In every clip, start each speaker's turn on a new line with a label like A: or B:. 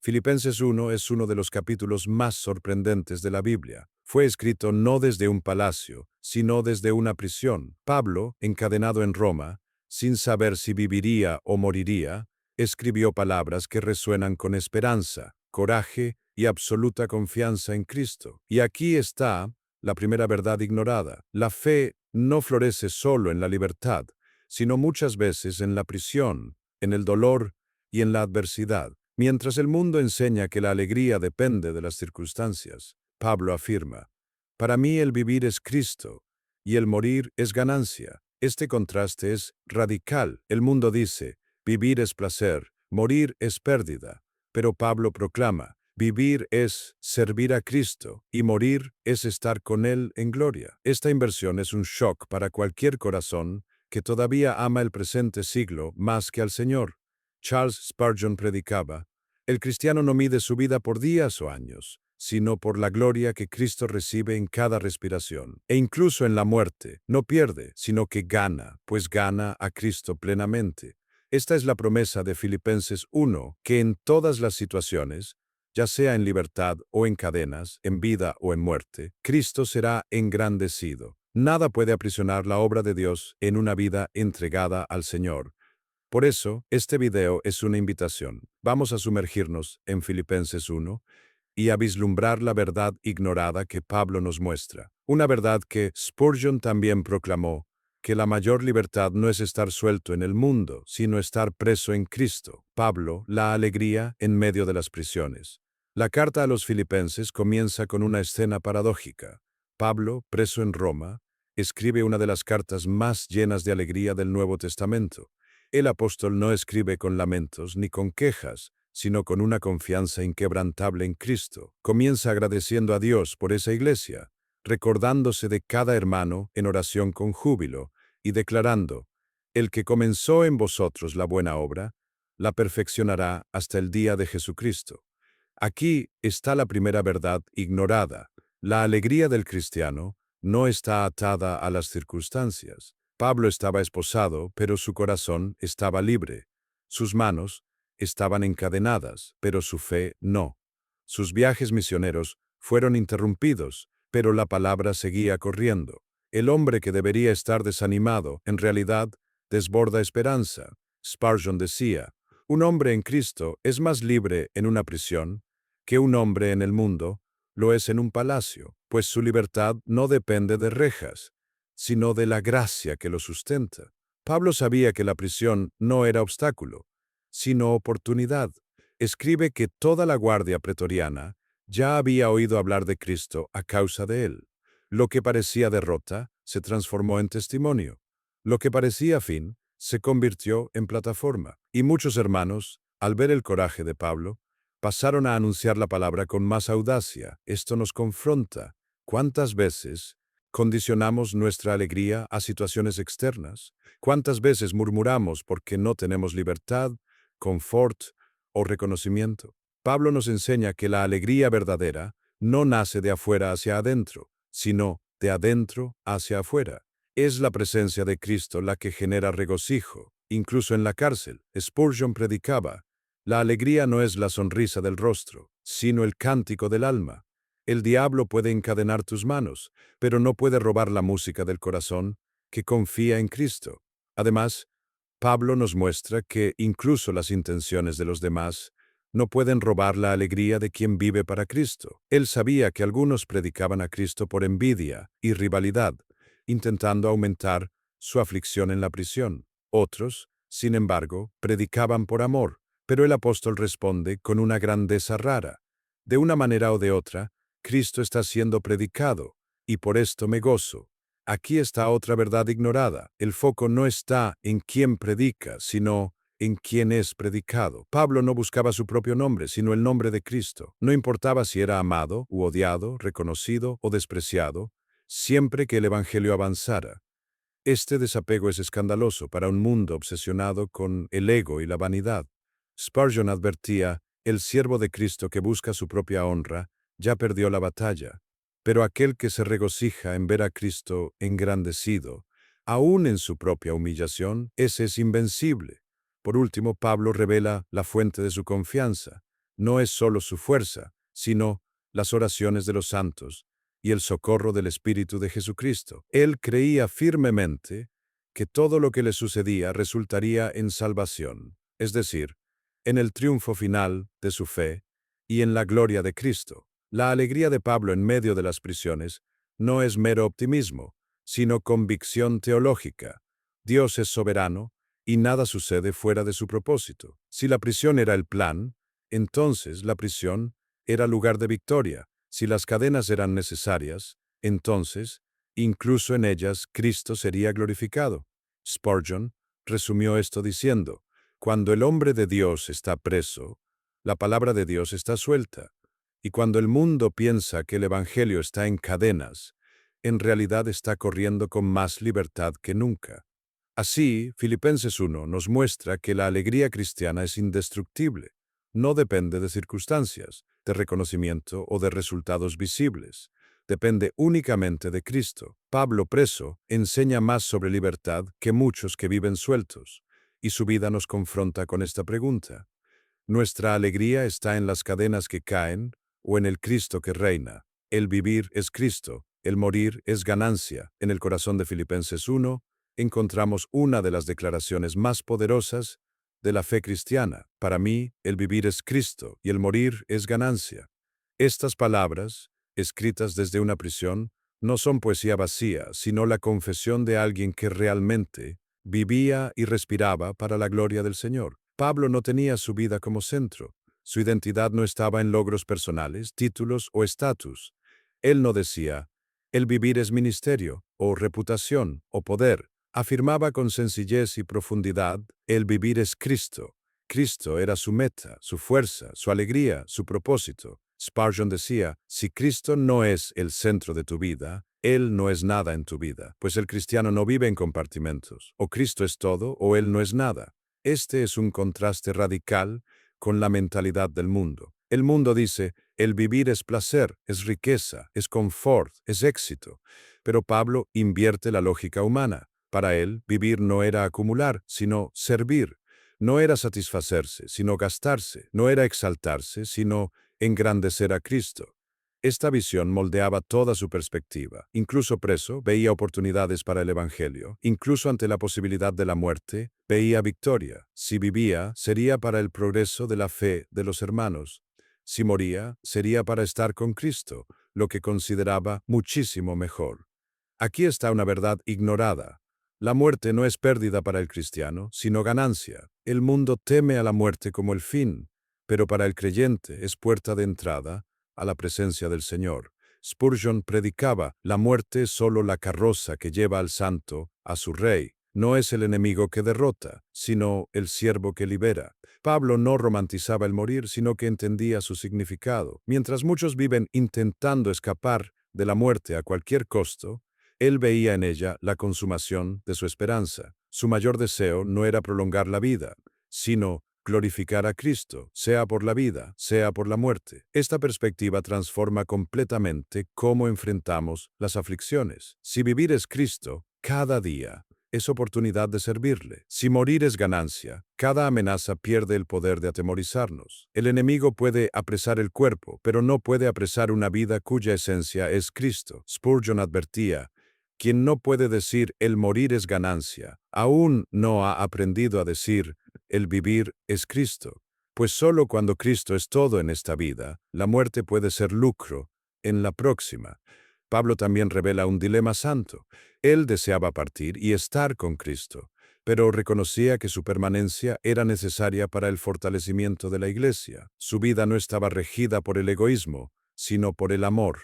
A: Filipenses 1 es uno de los capítulos más sorprendentes de la Biblia. Fue escrito no desde un palacio, sino desde una prisión. Pablo, encadenado en Roma, sin saber si viviría o moriría, escribió palabras que resuenan con esperanza, coraje y absoluta confianza en Cristo. Y aquí está la primera verdad ignorada. La fe no florece solo en la libertad, sino muchas veces en la prisión, en el dolor y en la adversidad. Mientras el mundo enseña que la alegría depende de las circunstancias, Pablo afirma, para mí el vivir es Cristo y el morir es ganancia. Este contraste es radical. El mundo dice, vivir es placer, morir es pérdida. Pero Pablo proclama, vivir es servir a Cristo y morir es estar con Él en gloria. Esta inversión es un shock para cualquier corazón que todavía ama el presente siglo más que al Señor. Charles Spurgeon predicaba, el cristiano no mide su vida por días o años, sino por la gloria que Cristo recibe en cada respiración. E incluso en la muerte, no pierde, sino que gana, pues gana a Cristo plenamente. Esta es la promesa de Filipenses 1, que en todas las situaciones, ya sea en libertad o en cadenas, en vida o en muerte, Cristo será engrandecido. Nada puede aprisionar la obra de Dios en una vida entregada al Señor. Por eso, este video es una invitación. Vamos a sumergirnos en Filipenses 1 y a vislumbrar la verdad ignorada que Pablo nos muestra. Una verdad que Spurgeon también proclamó, que la mayor libertad no es estar suelto en el mundo, sino estar preso en Cristo. Pablo, la alegría en medio de las prisiones. La carta a los Filipenses comienza con una escena paradójica. Pablo, preso en Roma, escribe una de las cartas más llenas de alegría del Nuevo Testamento. El apóstol no escribe con lamentos ni con quejas, sino con una confianza inquebrantable en Cristo. Comienza agradeciendo a Dios por esa iglesia, recordándose de cada hermano en oración con júbilo y declarando, el que comenzó en vosotros la buena obra, la perfeccionará hasta el día de Jesucristo. Aquí está la primera verdad ignorada. La alegría del cristiano no está atada a las circunstancias. Pablo estaba esposado, pero su corazón estaba libre. Sus manos estaban encadenadas, pero su fe no. Sus viajes misioneros fueron interrumpidos, pero la palabra seguía corriendo. El hombre que debería estar desanimado, en realidad, desborda esperanza. Spurgeon decía, un hombre en Cristo es más libre en una prisión que un hombre en el mundo lo es en un palacio, pues su libertad no depende de rejas, sino de la gracia que lo sustenta. Pablo sabía que la prisión no era obstáculo, sino oportunidad. Escribe que toda la guardia pretoriana ya había oído hablar de Cristo a causa de él. Lo que parecía derrota se transformó en testimonio. Lo que parecía fin se convirtió en plataforma. Y muchos hermanos, al ver el coraje de Pablo, pasaron a anunciar la palabra con más audacia. Esto nos confronta. ¿Cuántas veces condicionamos nuestra alegría a situaciones externas? ¿Cuántas veces murmuramos porque no tenemos libertad, confort o reconocimiento? Pablo nos enseña que la alegría verdadera no nace de afuera hacia adentro, sino de adentro hacia afuera. Es la presencia de Cristo la que genera regocijo, incluso en la cárcel. Spurgeon predicaba, la alegría no es la sonrisa del rostro, sino el cántico del alma. El diablo puede encadenar tus manos, pero no puede robar la música del corazón que confía en Cristo. Además, Pablo nos muestra que incluso las intenciones de los demás no pueden robar la alegría de quien vive para Cristo. Él sabía que algunos predicaban a Cristo por envidia y rivalidad, intentando aumentar su aflicción en la prisión. Otros, sin embargo, predicaban por amor, pero el apóstol responde con una grandeza rara. De una manera o de otra, Cristo está siendo predicado, y por esto me gozo. Aquí está otra verdad ignorada. El foco no está en quién predica, sino en quién es predicado. Pablo no buscaba su propio nombre, sino el nombre de Cristo. No importaba si era amado u odiado, reconocido o despreciado, siempre que el Evangelio avanzara. Este desapego es escandaloso para un mundo obsesionado con el ego y la vanidad. Spurgeon advertía, el siervo de Cristo que busca su propia honra ya perdió la batalla, pero aquel que se regocija en ver a Cristo engrandecido, aún en su propia humillación, ese es invencible. Por último, Pablo revela la fuente de su confianza. no es solo su fuerza, sino las oraciones de los santos y el socorro del Espíritu de Jesucristo. Él creía firmemente que todo lo que le sucedía resultaría en salvación, es decir, en el triunfo final de su fe y en la gloria de Cristo. La alegría de Pablo en medio de las prisiones no es mero optimismo, sino convicción teológica. Dios es soberano y nada sucede fuera de su propósito. Si la prisión era el plan, entonces la prisión era lugar de victoria. Si las cadenas eran necesarias, entonces, incluso en ellas, Cristo sería glorificado. Spurgeon resumió esto diciendo, cuando el hombre de Dios está preso, la palabra de Dios está suelta. Y cuando el mundo piensa que el Evangelio está en cadenas, en realidad está corriendo con más libertad que nunca. Así, Filipenses 1 nos muestra que la alegría cristiana es indestructible. No depende de circunstancias, de reconocimiento o de resultados visibles. Depende únicamente de Cristo. Pablo, preso, enseña más sobre libertad que muchos que viven sueltos, y su vida nos confronta con esta pregunta. ¿Nuestra alegría está en las cadenas que caen o en el Cristo que reina? El vivir es Cristo, el morir es ganancia. En el corazón de Filipenses 1 encontramos una de las declaraciones más poderosas de la fe cristiana. Para mí, el vivir es Cristo y el morir es ganancia. Estas palabras, escritas desde una prisión, no son poesía vacía, sino la confesión de alguien que realmente vivía y respiraba para la gloria del Señor. Pablo no tenía su vida como centro. Su identidad no estaba en logros personales, títulos o estatus. Él no decía, el vivir es ministerio, o reputación, o poder. Afirmaba con sencillez y profundidad, el vivir es Cristo. Cristo era su meta, su fuerza, su alegría, su propósito. Spurgeon decía, si Cristo no es el centro de tu vida, Él no es nada en tu vida, pues el cristiano no vive en compartimentos. O Cristo es todo, o Él no es nada. Este es un contraste radical con la mentalidad del mundo. El mundo dice, el vivir es placer, es riqueza, es confort, es éxito. Pero Pablo invierte la lógica humana. Para él, vivir no era acumular, sino servir. No era satisfacerse, sino gastarse. No era exaltarse, sino engrandecer a Cristo. Esta visión moldeaba toda su perspectiva. Incluso preso, veía oportunidades para el Evangelio. Incluso ante la posibilidad de la muerte, veía victoria. Si vivía, sería para el progreso de la fe de los hermanos. Si moría, sería para estar con Cristo, lo que consideraba muchísimo mejor. Aquí está una verdad ignorada. La muerte no es pérdida para el cristiano, sino ganancia. El mundo teme a la muerte como el fin, pero para el creyente es puerta de entrada a la presencia del Señor. Spurgeon predicaba, la muerte es solo la carroza que lleva al santo a su rey. No es el enemigo que derrota, sino el siervo que libera. Pablo no romantizaba el morir, sino que entendía su significado. Mientras muchos viven intentando escapar de la muerte a cualquier costo, él veía en ella la consumación de su esperanza. Su mayor deseo no era prolongar la vida, sino glorificar a Cristo, sea por la vida, sea por la muerte. Esta perspectiva transforma completamente cómo enfrentamos las aflicciones. Si vivir es Cristo, cada día es oportunidad de servirle. Si morir es ganancia, cada amenaza pierde el poder de atemorizarnos. El enemigo puede apresar el cuerpo, pero no puede apresar una vida cuya esencia es Cristo. Spurgeon advertía, quien no puede decir el morir es ganancia, aún no ha aprendido a decir el vivir es Cristo, pues solo cuando Cristo es todo en esta vida, la muerte puede ser lucro en la próxima. Pablo también revela un dilema santo. Él deseaba partir y estar con Cristo, pero reconocía que su permanencia era necesaria para el fortalecimiento de la iglesia. Su vida no estaba regida por el egoísmo, sino por el amor.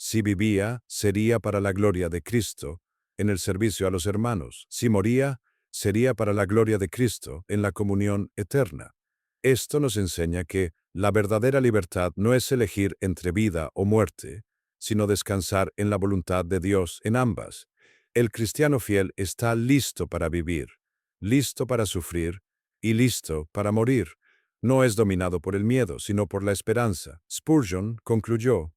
A: Si vivía, sería para la gloria de Cristo, en el servicio a los hermanos. Si moría, sería para la gloria de Cristo, en la comunión eterna. Esto nos enseña que la verdadera libertad no es elegir entre vida o muerte, sino descansar en la voluntad de Dios en ambas. El cristiano fiel está listo para vivir, listo para sufrir y listo para morir. No es dominado por el miedo, sino por la esperanza. Spurgeon concluyó,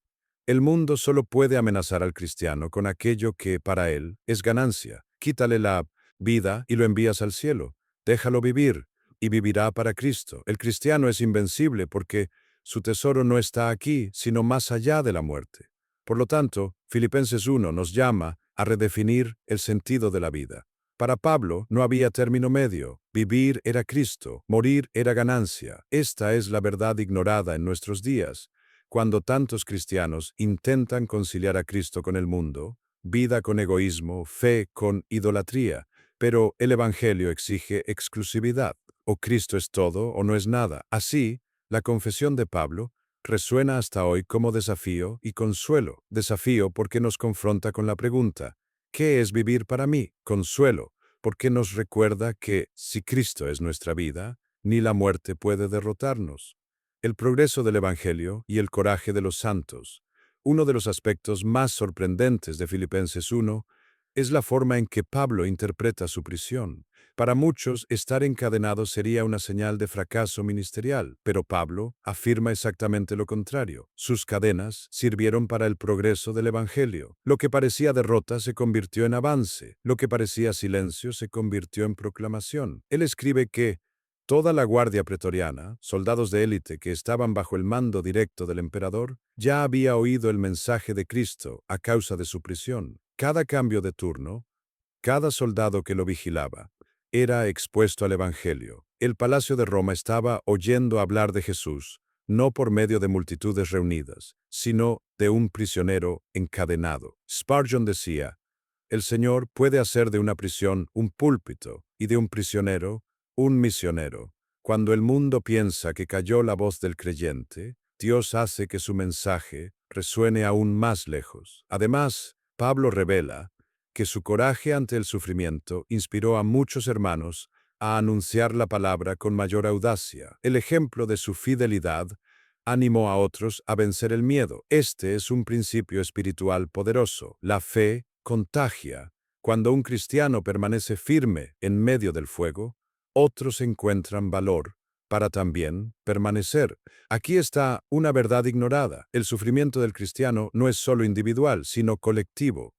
A: el mundo solo puede amenazar al cristiano con aquello que, para él, es ganancia. Quítale la vida y lo envías al cielo. Déjalo vivir y vivirá para Cristo. El cristiano es invencible porque Su tesoro no está aquí, sino más allá de la muerte. Por lo tanto, Filipenses 1 nos llama a redefinir el sentido de la vida. Para Pablo no había término medio. Vivir era Cristo, morir era ganancia. Esta es la verdad ignorada en nuestros días. Cuando tantos cristianos intentan conciliar a Cristo con el mundo, vida con egoísmo, fe con idolatría, pero el Evangelio exige exclusividad. O Cristo es todo o no es nada. Así, la confesión de Pablo resuena hasta hoy como desafío y consuelo. Desafío porque nos confronta con la pregunta, ¿qué es vivir para mí? Consuelo, porque nos recuerda que, si Cristo es nuestra vida, ni la muerte puede derrotarnos. El progreso del Evangelio y el coraje de los santos. Uno de los aspectos más sorprendentes de Filipenses 1 es la forma en que Pablo interpreta su prisión. Para muchos, estar encadenado sería una señal de fracaso ministerial, pero Pablo afirma exactamente lo contrario. Sus cadenas sirvieron para el progreso del Evangelio. Lo que parecía derrota se convirtió en avance, lo que parecía silencio se convirtió en proclamación. Él escribe que toda la guardia pretoriana, soldados de élite que estaban bajo el mando directo del emperador, ya había oído el mensaje de Cristo a causa de su prisión. Cada cambio de turno, cada soldado que lo vigilaba, era expuesto al Evangelio. El palacio de Roma estaba oyendo hablar de Jesús, no por medio de multitudes reunidas, sino de un prisionero encadenado. Spurgeon decía, el Señor puede hacer de una prisión un púlpito y de un prisionero un misionero. Cuando el mundo piensa que cayó la voz del creyente, Dios hace que su mensaje resuene aún más lejos. Además, Pablo revela que su coraje ante el sufrimiento inspiró a muchos hermanos a anunciar la palabra con mayor audacia. El ejemplo de su fidelidad animó a otros a vencer el miedo. Este es un principio espiritual poderoso. La fe contagia. Cuando un cristiano permanece firme en medio del fuego, otros encuentran valor para también permanecer. Aquí está una verdad ignorada. El sufrimiento del cristiano no es solo individual, sino colectivo.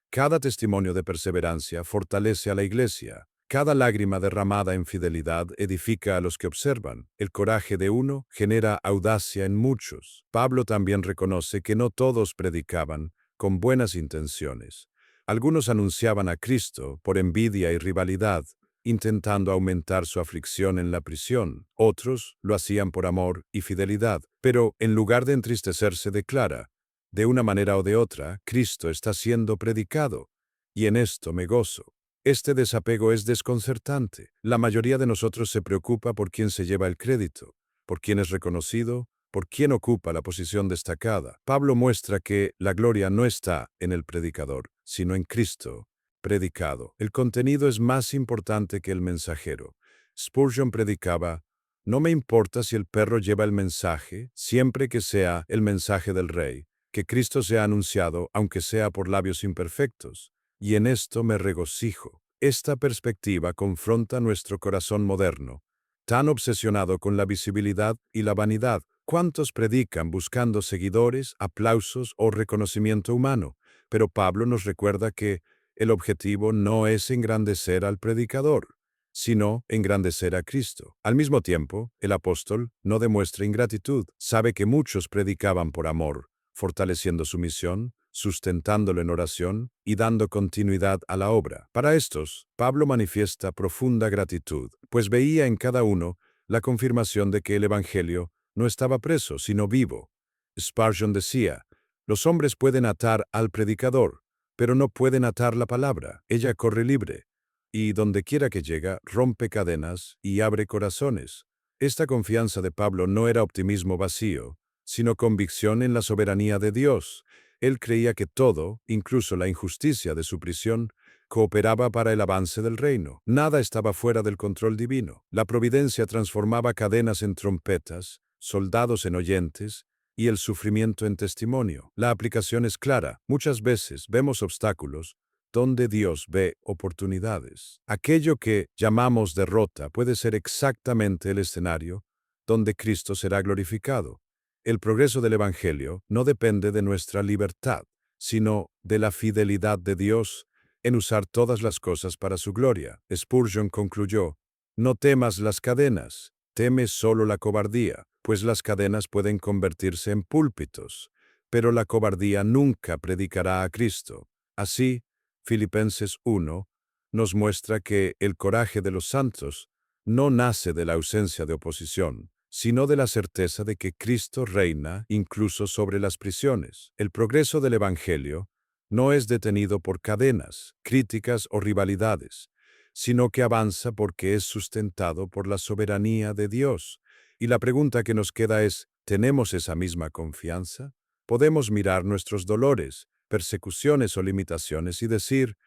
A: Cada testimonio de perseverancia fortalece a la iglesia. Cada lágrima derramada en fidelidad edifica a los que observan. El coraje de uno genera audacia en muchos. Pablo también reconoce que no todos predicaban con buenas intenciones. Algunos anunciaban a Cristo por envidia y rivalidad, intentando aumentar su aflicción en la prisión. Otros lo hacían por amor y fidelidad. Pero, en lugar de entristecerse, declara, de una manera o de otra, Cristo está siendo predicado, y en esto me gozo. Este desapego es desconcertante. La mayoría de nosotros se preocupa por quién se lleva el crédito, por quién es reconocido, por quién ocupa la posición destacada. Pablo muestra que la gloria no está en el predicador, sino en Cristo predicado. El contenido es más importante que el mensajero. Spurgeon predicaba, no me importa si el perro lleva el mensaje, siempre que sea el mensaje del Rey, que Cristo sea anunciado, aunque sea por labios imperfectos, y en esto me regocijo. Esta perspectiva confronta nuestro corazón moderno, tan obsesionado con la visibilidad y la vanidad. ¿Cuántos predican buscando seguidores, aplausos o reconocimiento humano? Pero Pablo nos recuerda que el objetivo no es engrandecer al predicador, sino engrandecer a Cristo. Al mismo tiempo, el apóstol no demuestra ingratitud. Sabe que muchos predicaban por amor, fortaleciendo su misión, sustentándolo en oración y dando continuidad a la obra. Para estos, Pablo manifiesta profunda gratitud, pues veía en cada uno la confirmación de que el Evangelio no estaba preso, sino vivo. Spurgeon decía, los hombres pueden atar al predicador, pero no pueden atar la palabra. Ella corre libre, y donde quiera que llega, rompe cadenas y abre corazones. Esta confianza de Pablo no era optimismo vacío, sino convicción en la soberanía de Dios. Él creía que todo, incluso la injusticia de su prisión, cooperaba para el avance del reino. Nada estaba fuera del control divino. La providencia transformaba cadenas en trompetas, soldados en oyentes, y el sufrimiento en testimonio. La aplicación es clara. Muchas veces vemos obstáculos donde Dios ve oportunidades. Aquello que llamamos derrota puede ser exactamente el escenario donde Cristo será glorificado. El progreso del Evangelio no depende de nuestra libertad, sino de la fidelidad de Dios en usar todas las cosas para su gloria. Spurgeon concluyó, no temas las cadenas, teme solo la cobardía, pues las cadenas pueden convertirse en púlpitos, pero la cobardía nunca predicará a Cristo. Así, Filipenses 1 nos muestra que el coraje de los santos no nace de la ausencia de oposición, sino de la certeza de que Cristo reina incluso sobre las prisiones. El progreso del Evangelio no es detenido por cadenas, críticas o rivalidades, sino que avanza porque es sustentado por la soberanía de Dios. Y la pregunta que nos queda es, ¿tenemos esa misma confianza? Podemos mirar nuestros dolores, persecuciones o limitaciones y decir,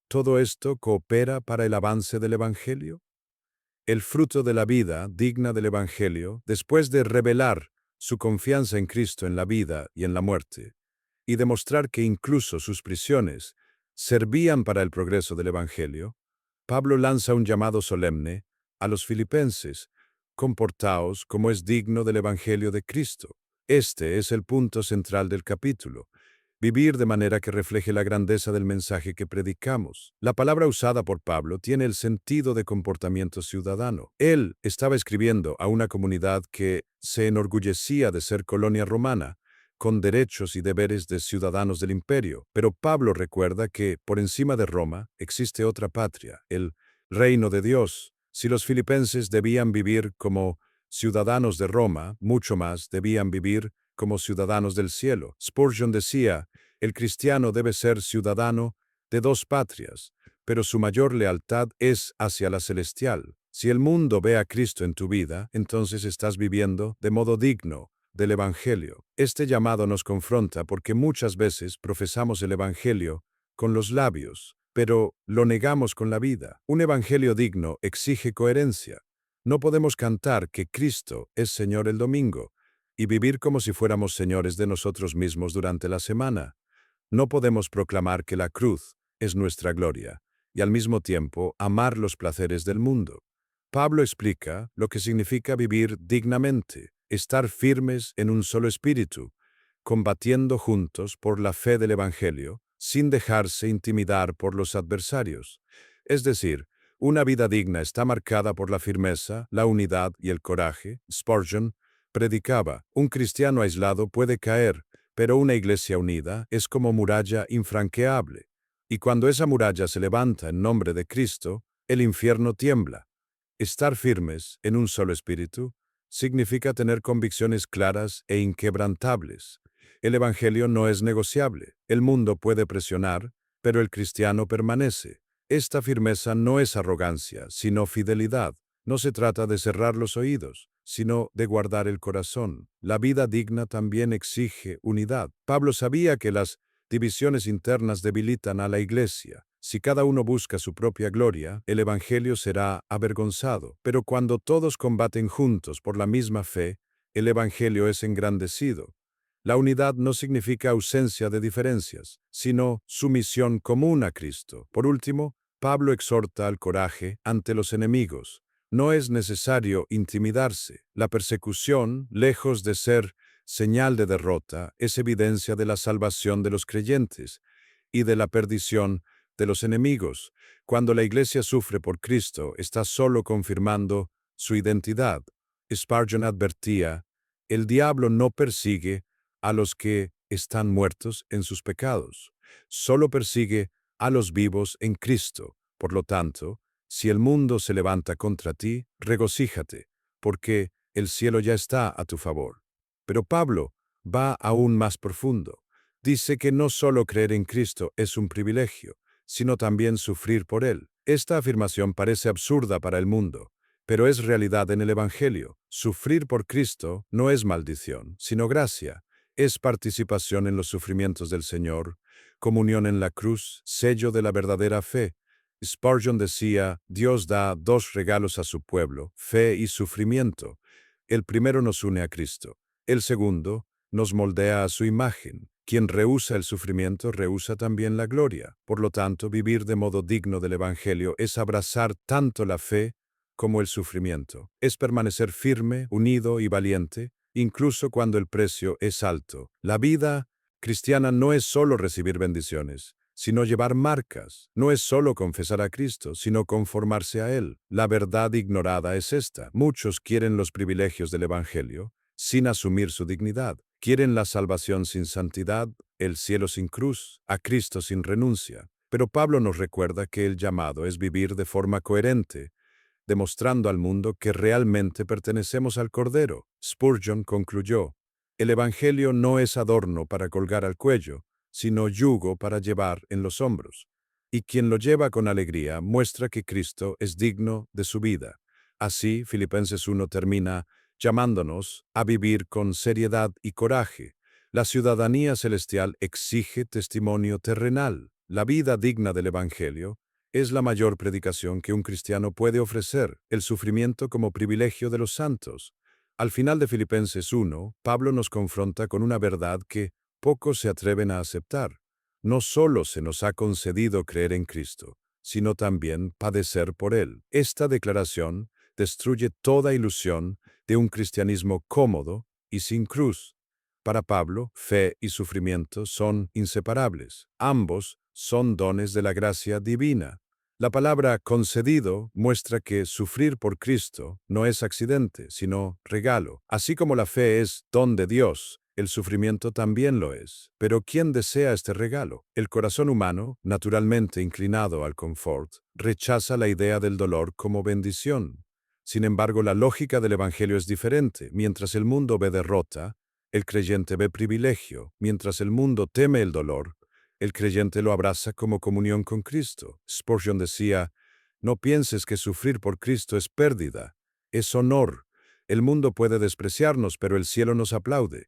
A: ¿todo esto coopera para el avance del Evangelio? El fruto de la vida digna del Evangelio, después de revelar su confianza en Cristo en la vida y en la muerte, y demostrar que incluso sus prisiones servían para el progreso del Evangelio, Pablo lanza un llamado solemne a los filipenses: comportaos como es digno del Evangelio de Cristo. Este es el punto central del capítulo. Vivir de manera que refleje la grandeza del mensaje que predicamos. La palabra usada por Pablo tiene el sentido de comportamiento ciudadano. Él estaba escribiendo a una comunidad que se enorgullecía de ser colonia romana, con derechos y deberes de ciudadanos del imperio. Pero Pablo recuerda que, por encima de Roma, existe otra patria, el reino de Dios. Si los filipenses debían vivir como ciudadanos de Roma, mucho más debían vivir como ciudadanos del cielo. Spurgeon decía, el cristiano debe ser ciudadano de dos patrias, pero su mayor lealtad es hacia la celestial. Si el mundo ve a Cristo en tu vida, entonces estás viviendo de modo digno del Evangelio. Este llamado nos confronta porque muchas veces profesamos el Evangelio con los labios, pero lo negamos con la vida. Un Evangelio digno exige coherencia. No podemos cantar que Cristo es Señor el domingo y vivir como si fuéramos señores de nosotros mismos durante la semana. No podemos proclamar que la cruz es nuestra gloria y al mismo tiempo amar los placeres del mundo. Pablo explica lo que significa vivir dignamente, estar firmes en un solo espíritu, combatiendo juntos por la fe del Evangelio, sin dejarse intimidar por los adversarios. Es decir, una vida digna está marcada por la firmeza, la unidad y el coraje. Spurgeon predicaba, un cristiano aislado puede caer, pero una iglesia unida es como muralla infranqueable. Y cuando esa muralla se levanta en nombre de Cristo, el infierno tiembla. Estar firmes en un solo espíritu significa tener convicciones claras e inquebrantables. El Evangelio no es negociable. El mundo puede presionar, pero el cristiano permanece. Esta firmeza no es arrogancia, sino fidelidad. No se trata de cerrar los oídos, sino de guardar el corazón. La vida digna también exige unidad. Pablo sabía que las divisiones internas debilitan a la iglesia. Si cada uno busca su propia gloria, el Evangelio será avergonzado. Pero cuando todos combaten juntos por la misma fe, el Evangelio es engrandecido. La unidad no significa ausencia de diferencias, sino sumisión común a Cristo. Por último, Pablo exhorta al coraje ante los enemigos. No es necesario intimidarse. La persecución, lejos de ser señal de derrota, es evidencia de la salvación de los creyentes y de la perdición de los enemigos. Cuando la iglesia sufre por Cristo, está solo confirmando su identidad. Spurgeon advertía, el diablo no persigue a los que están muertos en sus pecados, solo persigue a los vivos en Cristo. Por lo tanto, si el mundo se levanta contra ti, regocíjate, porque el cielo ya está a tu favor. Pero Pablo va aún más profundo. Dice que no solo creer en Cristo es un privilegio, sino también sufrir por Él. Esta afirmación parece absurda para el mundo, pero es realidad en el Evangelio. Sufrir por Cristo no es maldición, sino gracia. Es participación en los sufrimientos del Señor, comunión en la cruz, sello de la verdadera fe. Spurgeon decía, Dios da dos regalos a su pueblo, fe y sufrimiento. El primero nos une a Cristo. El segundo nos moldea a su imagen. Quien rehúsa el sufrimiento rehúsa también la gloria. Por lo tanto, vivir de modo digno del Evangelio es abrazar tanto la fe como el sufrimiento. Es permanecer firme, unido y valiente, incluso cuando el precio es alto. La vida cristiana no es solo recibir bendiciones, sino llevar marcas. No es solo confesar a Cristo, sino conformarse a Él. La verdad ignorada es esta. Muchos quieren los privilegios del Evangelio, sin asumir su dignidad. Quieren la salvación sin santidad, el cielo sin cruz, a Cristo sin renuncia. Pero Pablo nos recuerda que el llamado es vivir de forma coherente, demostrando al mundo que realmente pertenecemos al Cordero. Spurgeon concluyó: el Evangelio no es adorno para colgar al cuello, sino yugo para llevar en los hombros. Y quien lo lleva con alegría muestra que Cristo es digno de su vida. Así, Filipenses 1 termina llamándonos a vivir con seriedad y coraje. La ciudadanía celestial exige testimonio terrenal. La vida digna del Evangelio es la mayor predicación que un cristiano puede ofrecer, el sufrimiento como privilegio de los santos. Al final de Filipenses 1, Pablo nos confronta con una verdad que pocos se atreven a aceptar. No solo se nos ha concedido creer en Cristo, sino también padecer por Él. Esta declaración destruye toda ilusión de un cristianismo cómodo y sin cruz. Para Pablo, fe y sufrimiento son inseparables. Ambos son dones de la gracia divina. La palabra concedido muestra que sufrir por Cristo no es accidente, sino regalo. Así como la fe es don de Dios, el sufrimiento también lo es. Pero ¿quién desea este regalo? El corazón humano, naturalmente inclinado al confort, rechaza la idea del dolor como bendición. Sin embargo, la lógica del Evangelio es diferente. Mientras el mundo ve derrota, el creyente ve privilegio. Mientras el mundo teme el dolor, el creyente lo abraza como comunión con Cristo. Spurgeon decía: no pienses que sufrir por Cristo es pérdida, es honor. El mundo puede despreciarnos, pero el cielo nos aplaude.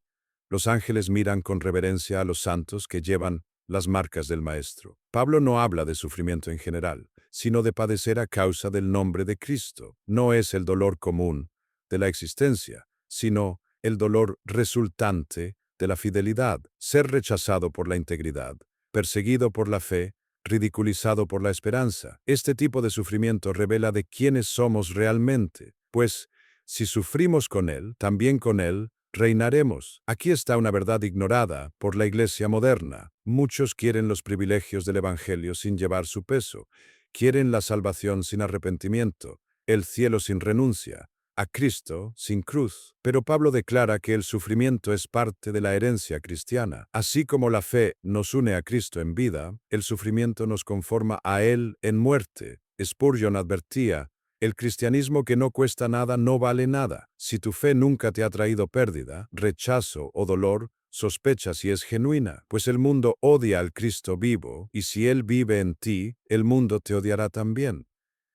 A: Los ángeles miran con reverencia a los santos que llevan las marcas del Maestro. Pablo no habla de sufrimiento en general, sino de padecer a causa del nombre de Cristo. No es el dolor común de la existencia, sino el dolor resultante de la fidelidad, ser rechazado por la integridad, perseguido por la fe, ridiculizado por la esperanza. Este tipo de sufrimiento revela de quiénes somos realmente, pues si sufrimos con Él, también con Él reinaremos. Aquí está una verdad ignorada por la Iglesia moderna. Muchos quieren los privilegios del Evangelio sin llevar su peso, quieren la salvación sin arrepentimiento, el cielo sin renuncia, a Cristo sin cruz. Pero Pablo declara que el sufrimiento es parte de la herencia cristiana. Así como la fe nos une a Cristo en vida, el sufrimiento nos conforma a Él en muerte. Spurgeon advertía: el cristianismo que no cuesta nada no vale nada. Si tu fe nunca te ha traído pérdida, rechazo o dolor, sospecha si es genuina, pues el mundo odia al Cristo vivo, y si Él vive en ti, el mundo te odiará también.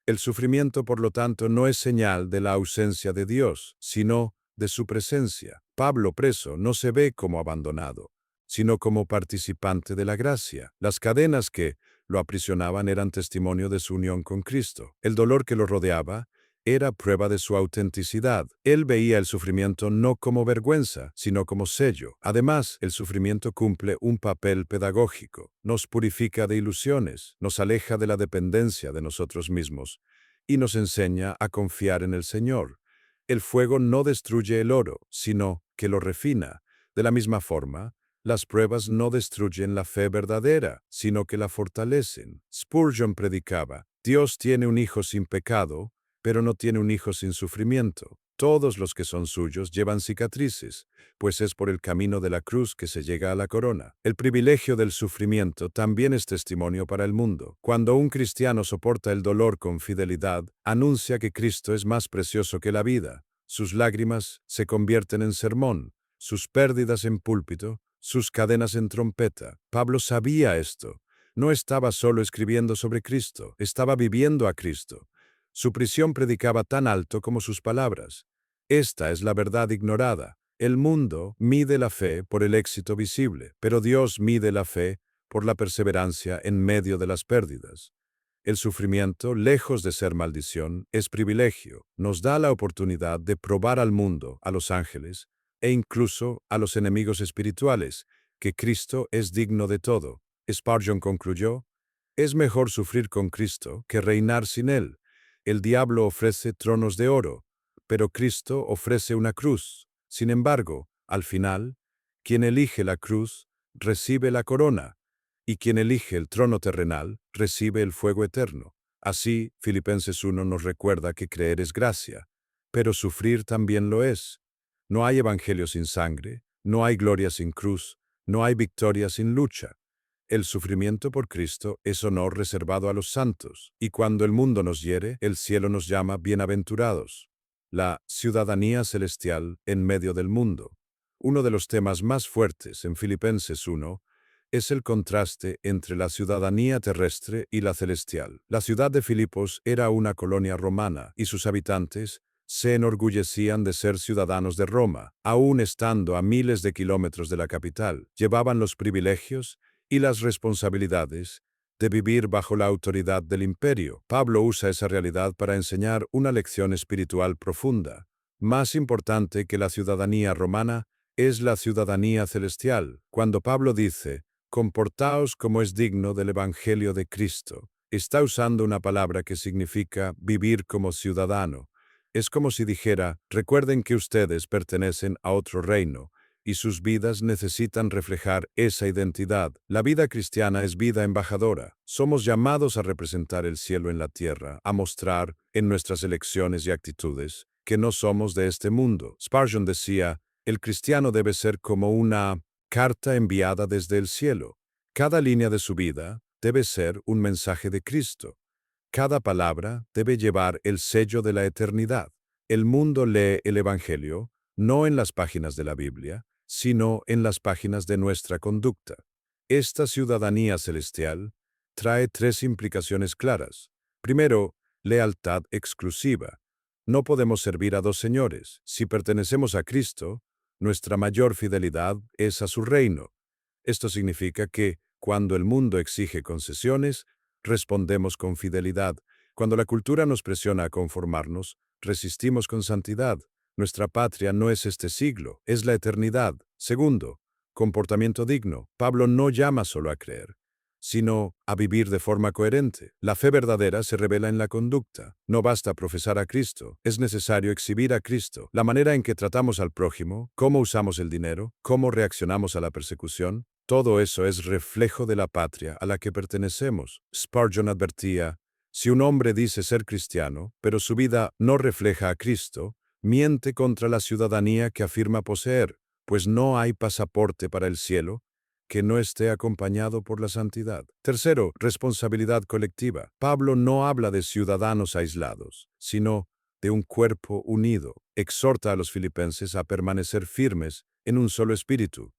A: El sufrimiento, por lo tanto, no es señal de la ausencia de Dios, sino de su presencia. Pablo, preso, no se ve como abandonado, sino como participante de la gracia. Las cadenas que lo aprisionaban eran testimonio de su unión con Cristo. El dolor que lo rodeaba era prueba de su autenticidad. Él veía el sufrimiento no como vergüenza, sino como sello. Además, el sufrimiento cumple un papel pedagógico. Nos purifica de ilusiones, nos aleja de la dependencia de nosotros mismos y nos enseña a confiar en el Señor. El fuego no destruye el oro, sino que lo refina. De la misma forma, las pruebas no destruyen la fe verdadera, sino que la fortalecen. Spurgeon predicaba: Dios tiene un hijo sin pecado, pero no tiene un hijo sin sufrimiento. Todos los que son suyos llevan cicatrices, pues es por el camino de la cruz que se llega a la corona. El privilegio del sufrimiento también es testimonio para el mundo. Cuando un cristiano soporta el dolor con fidelidad, anuncia que Cristo es más precioso que la vida. Sus lágrimas se convierten en sermón, sus pérdidas en púlpito, sus cadenas en trompeta. Pablo sabía esto. No estaba solo escribiendo sobre Cristo, estaba viviendo a Cristo. Su prisión predicaba tan alto como sus palabras. Esta es la verdad ignorada. El mundo mide la fe por el éxito visible, pero Dios mide la fe por la perseverancia en medio de las pérdidas. El sufrimiento, lejos de ser maldición, es privilegio. Nos da la oportunidad de probar al mundo, a los ángeles e incluso a los enemigos espirituales, que Cristo es digno de todo. Spurgeon concluyó: es mejor sufrir con Cristo que reinar sin Él. El diablo ofrece tronos de oro, pero Cristo ofrece una cruz. Sin embargo, al final, quien elige la cruz recibe la corona, y quien elige el trono terrenal recibe el fuego eterno. Así, Filipenses 1 nos recuerda que creer es gracia, pero sufrir también lo es. No hay evangelio sin sangre, no hay gloria sin cruz, no hay victoria sin lucha. El sufrimiento por Cristo es honor reservado a los santos, y cuando el mundo nos hiere, el cielo nos llama bienaventurados. La ciudadanía celestial en medio del mundo. Uno de los temas más fuertes en Filipenses 1 es el contraste entre la ciudadanía terrestre y la celestial. La ciudad de Filipos era una colonia romana, y sus habitantes se enorgullecían de ser ciudadanos de Roma, aún estando a miles de kilómetros de la capital. Llevaban los privilegios y las responsabilidades de vivir bajo la autoridad del imperio. Pablo usa esa realidad para enseñar una lección espiritual profunda. Más importante que la ciudadanía romana es la ciudadanía celestial. Cuando Pablo dice, comportaos como es digno del Evangelio de Cristo, está usando una palabra que significa vivir como ciudadano. Es como si dijera, recuerden que ustedes pertenecen a otro reino, y sus vidas necesitan reflejar esa identidad. La vida cristiana es vida embajadora. Somos llamados a representar el cielo en la tierra, a mostrar, en nuestras elecciones y actitudes, que no somos de este mundo. Spurgeon decía, el cristiano debe ser como una carta enviada desde el cielo. Cada línea de su vida debe ser un mensaje de Cristo. Cada palabra debe llevar el sello de la eternidad. El mundo lee el Evangelio, no en las páginas de la Biblia, sino en las páginas de nuestra conducta. Esta ciudadanía celestial trae tres implicaciones claras. Primero, lealtad exclusiva. No podemos servir a dos señores. Si pertenecemos a Cristo, nuestra mayor fidelidad es a su reino. Esto significa que, cuando el mundo exige concesiones, respondemos con fidelidad. Cuando la cultura nos presiona a conformarnos, resistimos con santidad. Nuestra patria no es este siglo, es la eternidad. Segundo, comportamiento digno. Pablo no llama solo a creer, sino a vivir de forma coherente. La fe verdadera se revela en la conducta. No basta profesar a Cristo, es necesario exhibir a Cristo. La manera en que tratamos al prójimo, cómo usamos el dinero, cómo reaccionamos a la persecución, todo eso es reflejo de la patria a la que pertenecemos. Spurgeon advertía, si un hombre dice ser cristiano, pero su vida no refleja a Cristo, miente contra la ciudadanía que afirma poseer, pues no hay pasaporte para el cielo que no esté acompañado por la santidad. Tercero, responsabilidad colectiva. Pablo no habla de ciudadanos aislados, sino de un cuerpo unido. Exhorta a los filipenses a permanecer firmes en un solo espíritu,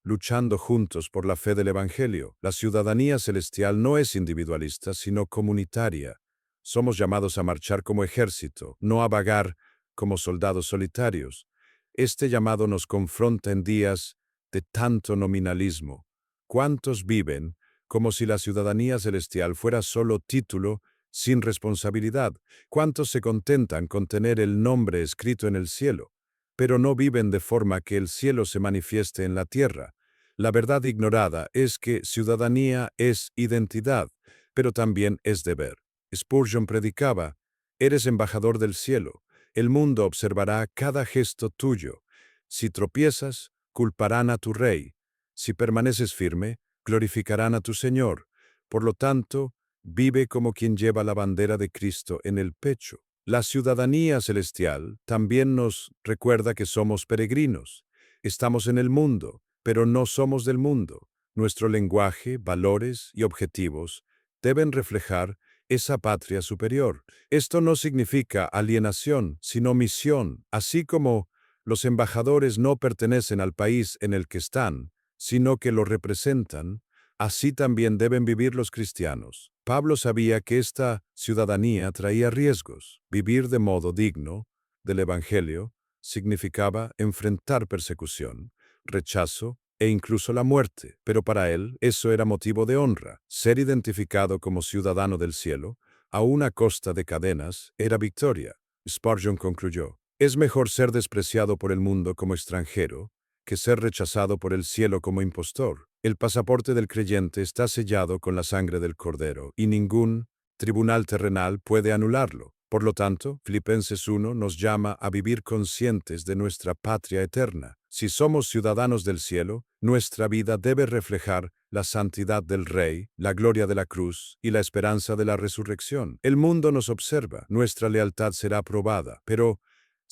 A: luchando juntos por la fe del Evangelio. La ciudadanía celestial no es individualista, sino comunitaria. Somos llamados a marchar como ejército, no a vagar como soldados solitarios. Este llamado nos confronta en días de tanto nominalismo. ¿Cuántos viven como si la ciudadanía celestial fuera solo título sin responsabilidad? ¿Cuántos se contentan con tener el nombre escrito en el cielo, pero no viven de forma que el cielo se manifieste en la tierra? La verdad ignorada es que ciudadanía es identidad, pero también es deber. Spurgeon predicaba, eres embajador del cielo, el mundo observará cada gesto tuyo. Si tropiezas, culparán a tu rey. Si permaneces firme, glorificarán a tu Señor. Por lo tanto, vive como quien lleva la bandera de Cristo en el pecho. La ciudadanía celestial también nos recuerda que somos peregrinos. Estamos en el mundo, pero no somos del mundo. Nuestro lenguaje, valores y objetivos deben reflejar esa patria superior. Esto no significa alienación, sino misión, así como los embajadores no pertenecen al país en el que están, sino que lo representan, así también deben vivir los cristianos. Pablo sabía que esta ciudadanía traía riesgos. Vivir de modo digno del Evangelio significaba enfrentar persecución, rechazo e incluso la muerte, pero para él eso era motivo de honra. Ser identificado como ciudadano del cielo, aun a costa de cadenas, era victoria. Spurgeon concluyó, es mejor ser despreciado por el mundo como extranjero que ser rechazado por el cielo como impostor. El pasaporte del creyente está sellado con la sangre del Cordero, y ningún tribunal terrenal puede anularlo. Por lo tanto, Filipenses 1 nos llama a vivir conscientes de nuestra patria eterna. Si somos ciudadanos del cielo, nuestra vida debe reflejar la santidad del Rey, la gloria de la cruz y la esperanza de la resurrección. El mundo nos observa, nuestra lealtad será probada, pero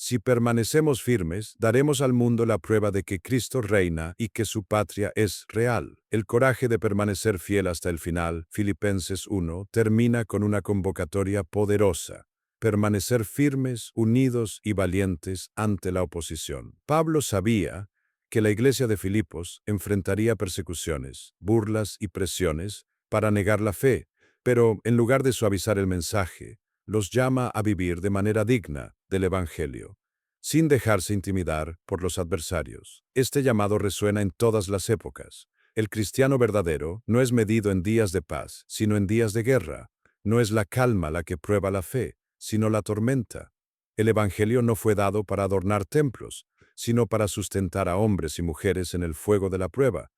A: Si permanecemos firmes, daremos al mundo la prueba de que Cristo reina y que su patria es real. El coraje de permanecer fiel hasta el final, Filipenses 1, termina con una convocatoria poderosa. Permanecer firmes, unidos y valientes ante la oposición. Pablo sabía que la iglesia de Filipos enfrentaría persecuciones, burlas y presiones para negar la fe, pero en lugar de suavizar el mensaje, los llama a vivir de manera digna del Evangelio, sin dejarse intimidar por los adversarios. Este llamado resuena en todas las épocas. El cristiano verdadero no es medido en días de paz, sino en días de guerra. No es la calma la que prueba la fe, sino la tormenta. El Evangelio no fue dado para adornar templos, sino para sustentar a hombres y mujeres en el fuego de la prueba.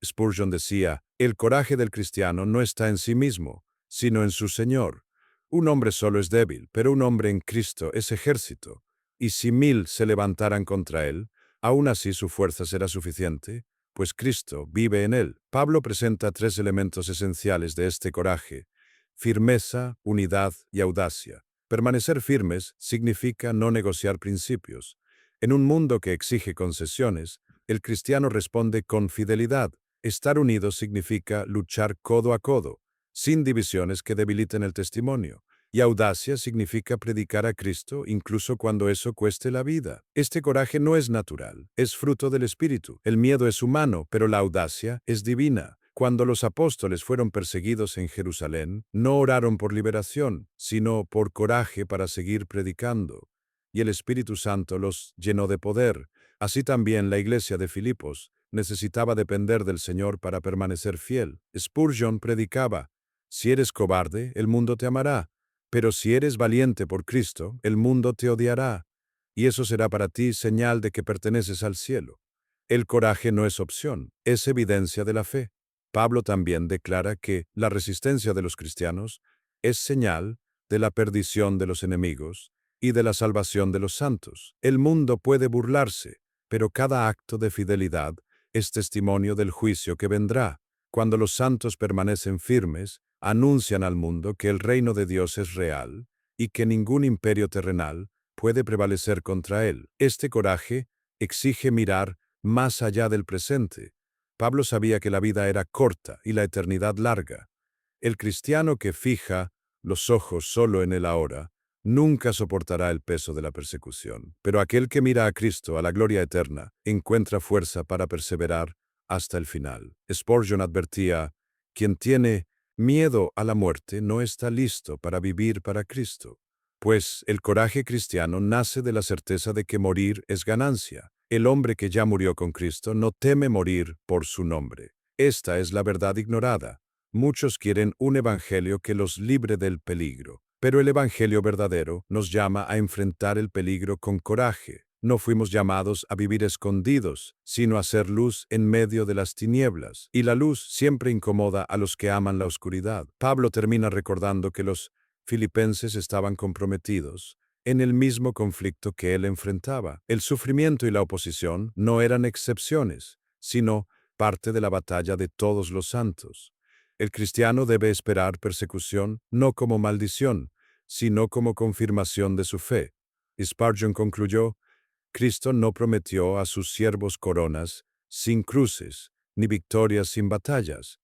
A: Spurgeon decía, el coraje del cristiano no está en sí mismo, sino en su Señor. Un hombre solo es débil, pero un hombre en Cristo es ejército. Y si 1000 se levantaran contra él, aún así su fuerza será suficiente, pues Cristo vive en él. Pablo presenta 3 elementos esenciales de este coraje: firmeza, unidad y audacia. Permanecer firmes significa no negociar principios. En un mundo que exige concesiones, el cristiano responde con fidelidad. Estar unidos significa luchar codo a codo, sin divisiones que debiliten el testimonio. Y audacia significa predicar a Cristo incluso cuando eso cueste la vida. Este coraje no es natural, es fruto del Espíritu. El miedo es humano, pero la audacia es divina. Cuando los apóstoles fueron perseguidos en Jerusalén, no oraron por liberación, sino por coraje para seguir predicando. Y el Espíritu Santo los llenó de poder. Así también la iglesia de Filipos necesitaba depender del Señor para permanecer fiel. Spurgeon predicaba: si eres cobarde, el mundo te amará, pero si eres valiente por Cristo, el mundo te odiará, y eso será para ti señal de que perteneces al cielo. El coraje no es opción, es evidencia de la fe. Pablo también declara que la resistencia de los cristianos es señal de la perdición de los enemigos y de la salvación de los santos. El mundo puede burlarse, pero cada acto de fidelidad es testimonio del juicio que vendrá. Cuando los santos permanecen firmes, anuncian al mundo que el reino de Dios es real y que ningún imperio terrenal puede prevalecer contra él. Este coraje exige mirar más allá del presente. Pablo sabía que la vida era corta y la eternidad larga. El cristiano que fija los ojos solo en el ahora nunca soportará el peso de la persecución. Pero aquel que mira a Cristo, a la gloria eterna, encuentra fuerza para perseverar hasta el final. Spurgeon advertía: quien tiene miedo a la muerte no está listo para vivir para Cristo. Pues el coraje cristiano nace de la certeza de que morir es ganancia. El hombre que ya murió con Cristo no teme morir por su nombre. Esta es la verdad ignorada. Muchos quieren un evangelio que los libre del peligro, pero el evangelio verdadero nos llama a enfrentar el peligro con coraje. No fuimos llamados a vivir escondidos, sino a ser luz en medio de las tinieblas, y la luz siempre incomoda a los que aman la oscuridad. Pablo termina recordando que los filipenses estaban comprometidos en el mismo conflicto que él enfrentaba. El sufrimiento y la oposición no eran excepciones, sino parte de la batalla de todos los santos. El cristiano debe esperar persecución no como maldición, sino como confirmación de su fe. Spurgeon concluyó: Cristo no prometió a sus siervos coronas sin cruces, ni victorias sin batallas,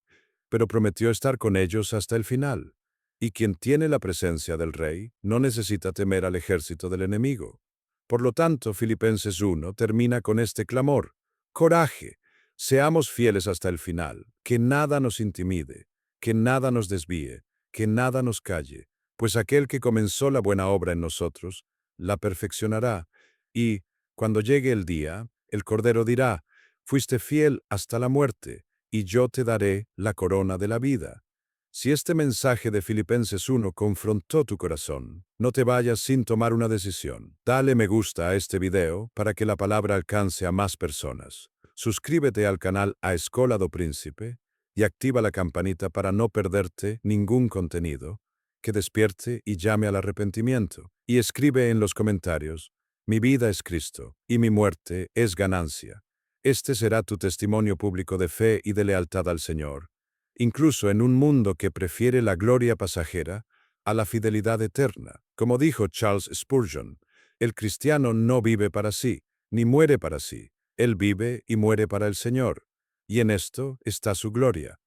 A: pero prometió estar con ellos hasta el final. Y quien tiene la presencia del Rey no necesita temer al ejército del enemigo. Por lo tanto, Filipenses 1 termina con este clamor: coraje, seamos fieles hasta el final, que nada nos intimide, que nada nos desvíe, que nada nos calle, pues aquel que comenzó la buena obra en nosotros, la perfeccionará. Y, cuando llegue el día, el Cordero dirá: fuiste fiel hasta la muerte, y yo te daré la corona de la vida. Si este mensaje de Filipenses 1 confrontó tu corazón, no te vayas sin tomar una decisión. Dale me gusta a este video para que la palabra alcance a más personas. Suscríbete al canal A Escola do Príncipe y activa la campanita para no perderte ningún contenido que despierte y llame al arrepentimiento. Y escribe en los comentarios: mi vida es Cristo y mi muerte es ganancia. Este será tu testimonio público de fe y de lealtad al Señor, incluso en un mundo que prefiere la gloria pasajera a la fidelidad eterna. Como dijo Charles Spurgeon, El cristiano no vive para sí, ni muere para sí. Él vive y muere para el Señor. Y en esto está su gloria.